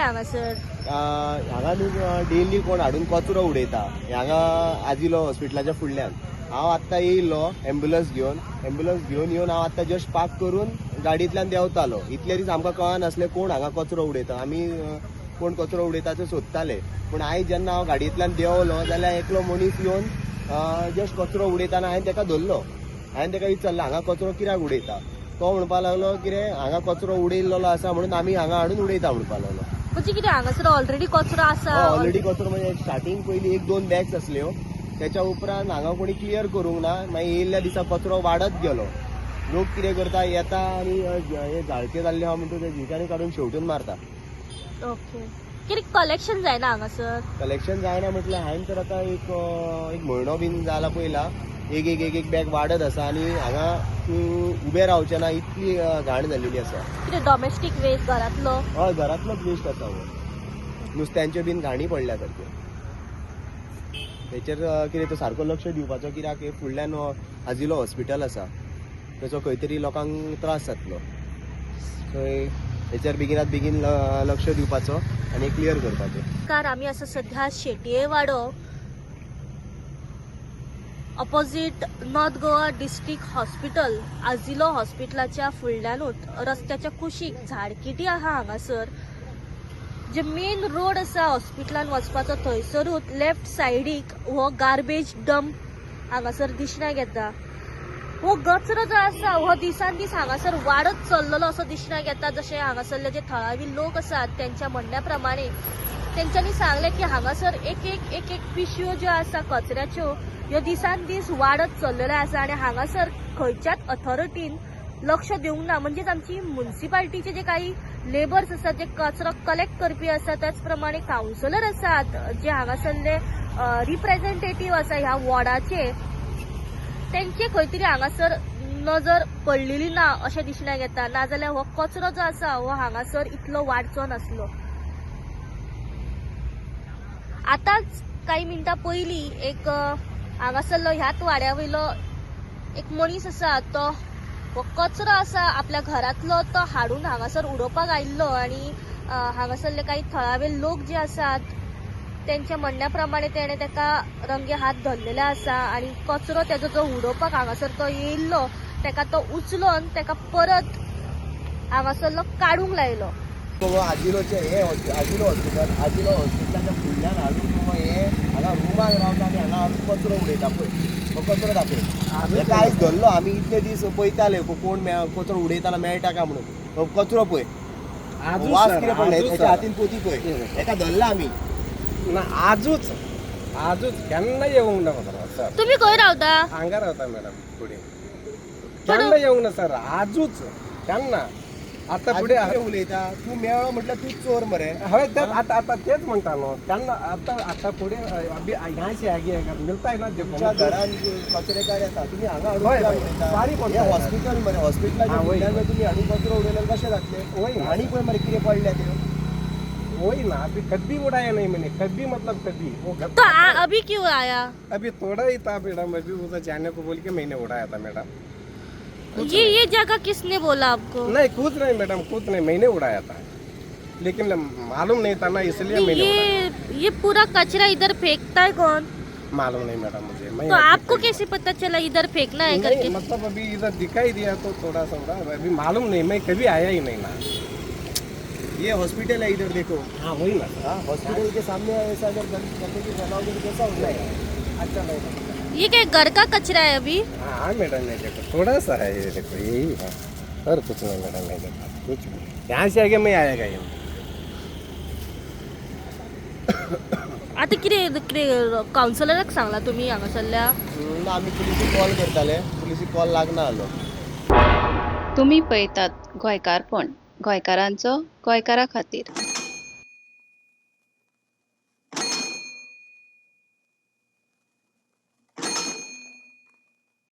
हांगासर? हांगा न्हू डेली कोण हाडून कचरो उडयता हांगा आजिलो हॉस्पिटलाच्या फुडल्यान. हांव आत्तां येयल्लो एम्ब्युलन्स घेवन येवन हांव आत्तां जस्ट पार्क करून गाडयेंतल्यान देंवतालो. इतले दीस आमकां कळनासलें कोण हांगा कचरो उडयता. आमी कोण कचरो उडयता ते सोदताले. पूण आयज जेन्ना हांव गाडयेंतल्यान देंवलो जाल्यार एकलो मनीस येवन जस्ट कचरो उडयताना हांवें ताका धरलो. हांवें ताका विचारलें हांगा कचरो कित्याक उडयता. तो म्हणपा लागलो कितें हांगा कचरो उडयल्लो आसा म्हणून आमी हांगा हाडून उडयता म्हणपा लागलो. म्हणजे कितें हांगासर ऑलरेडी कचरो आसा? ऑलरेडी कचरो म्हणजे स्टार्टींग पयलीं 1-2 बॅग्स आसल्यो. त्याच्या उपरांत हांगा कोणी क्लियर करूंक ना. मागीर येयल्ल्या दिसा कचरो वाडत गेलो. लोक कितें करता येता आनी हे जाळके जाल्ले आहा म्हणटा ते झिकांनी काडून शेवटून मारता. ओके. कितें कलेक्शन जायना हांगासर? कलेक्शन जायना म्हटल्यार हांवें तर आतां एक म्हयनो बीन जाला पयला एक बॅग वाडत आसा आनी हांगा उबें रावचें ना इतली घाण जाल्लेली आसा. कितें डॉमेस्टीक वेस्ट घरांतलो? हय घरांतलोच वेस्ट आसा हो. नुस्त्यांच्यो बीन घाणी पडल्या सारक्यो. तेचेर कितें तो सारको लक्ष दिवपाचो कित्याक फुडल्यान आजिलो हॉस्पिटल आसा तेचो खंय तरी लोकांक त्रास जातलो. थंय तेचेर बेगिनात बेगीन लक्ष दिवपाचो आनी क्लियर करपाचें. कार आमी आसा सध्या Shetye Vaddo opposite north Goa district hospital आजिलो हॉस्पिटलाच्या फुडल्यानूच रस्त्याच्या कुशीक झाडकिटी आहा हांगासर. जे मेन रोड आसा हॉस्पिटलान वचपाचो थंयसरूच लेफ्ट सायडीक हो गार्बेज डंप हांगासर दिसण्याक येता. हो कचरो जो आसा हो दिसान दीस हांगासर वाडत चल्ललो असो दिसण्याक येता. जशें हांगासरले जे थळावी लोक आसात त्यांच्या म्हणण्या प्रमाणे तेंच्यांनी सांगले की हांगासर एक पिशव्यो ज्यो आसा कचऱ्याच्यो ह्यो दिसान दीस वाडत चल्लेल्यो आसा आनी हांगासर खंयच्याच अथॉरिटीन लक्ष दिवंक ना. म्हणजेच आमची म्युनिसिपालिटीचे जे काही लेबर्स आसात जे कचरो कलेक्ट करपी आसा त्याच प्रमाणे काउन्सिलर आसात जे हांगासरले रिप्रेझेंटेटिव्ह आसा ह्या वॉर्डाचे तेंचे खंय तरी हांगासर नजर पडलेली ना अशें दिसण्याक येता. नाजाल्यार हो कचरो जो आसा हो हांगासर इतलो वाडचो नासलो. आतांच काही मिनटां पयलीं एक हांगासरलो ह्याच वाड्यावयलो एक मनीस आसा तो हो कचरो आसा आपल्या घरांतलो तो हाडून हांगासर उडोवपाक आयिल्लो आनी हांगासरले काही थळावे लोक जे आसात त्यांच्या म्हणण्या प्रमाणे तेणे ताका रंगे हात धरलेले आसा आनी कचरो तेजो जो उडोवपाक हांगासर तो येयल्लो ताका तो उचलून ताका परत हांगासरलो काडूंक लायलो. आजिलोचे हे आजिलो हॉस्पिटलाच्या फुडल्यान हाडून हे हांगा रुमाक रावता आनी हांगा हाडून कचरो उडयता पळय. हो कचरो दाखय. हेका आयज धरलो आमी इतले दीस पळयताले कोण कचरो उडयताना मेळटा काय म्हणून. हो कचरो पळय वास कितें पडले तेच्या हातीन पोती पळय हेका धरला आमी. ना आजूच केन्ना येवंक ना सर. तुम्ही खंय रावता? हांगा रावता मॅडम फुडें. केन्ना येवंक ना सर आजूच केन्ना. आता फुडें उलयता तूं मेळ्ळो म्हटल्यार तूं चोर मरे. हय तर आता तेच म्हणटा न्हू केन्ना आता फुडें ह्याशी हागे मिळताय ना तुमच्या घरान कचरेकार येता तुमी हांगा हाडून बारीक हॉस्पिटल मरे हॉस्पिटलाच्या फुडल्यान तुमी हाडून कचरो उडयल्यार कशें जातलें. आनी पळय मरे कितें पडल्या त्यो. वही ना अभी कभी उड़ाया नहीं मैंने. कभी मतलब कभी वो तो अभी क्यों आया? अभी थोड़ा ही था मैडम. अभी उधर जाने को बोल के मैंने उड़ाया था मैडम. ये जगह किसने बोला आपको? नहीं कुछ नहीं मैडम कुछ नहीं मैंने उड़ाया था लेकिन मालूम नहीं था ना इसलिए मैंने उड़ाया. ये पूरा कचरा इधर फेंकता है कौन? मालूम नहीं मैडम मुझे. मैं तो आपको कैसे पता चला इधर फेंकना है करके? मतलब अभी इधर दिखाई दिया तो थोड़ा सा उड़ा. अभी मालूम नहीं मैं कभी आया ही नहीं ना. ये हॉस्पिटल है इधर देखो. हाँ वही ना. हाँ हॉस्पिटल के सामने ऐसा अगर गंदगी फैलाओगे तो कैसा होता है. अच्छा नहीं. ये क्या घर का कचरा है अभी? हाँ मैडम ये देखो थोड़ा सा है ये देखो यही है और कुछ नहीं मैडम. मैं देखा कुछ नहीं यहाँ से आगे मैं आएगा ये. आता कितें काउन्सिलराक सांगला तुम्ही हांगासरल्या? आमी पुलिसीक कॉल करताले पुलिसीक कॉल लागना आलो. तुम्ही पळयतात गोंयकारपण गोंयकारांचो गोंयकारा खातीर.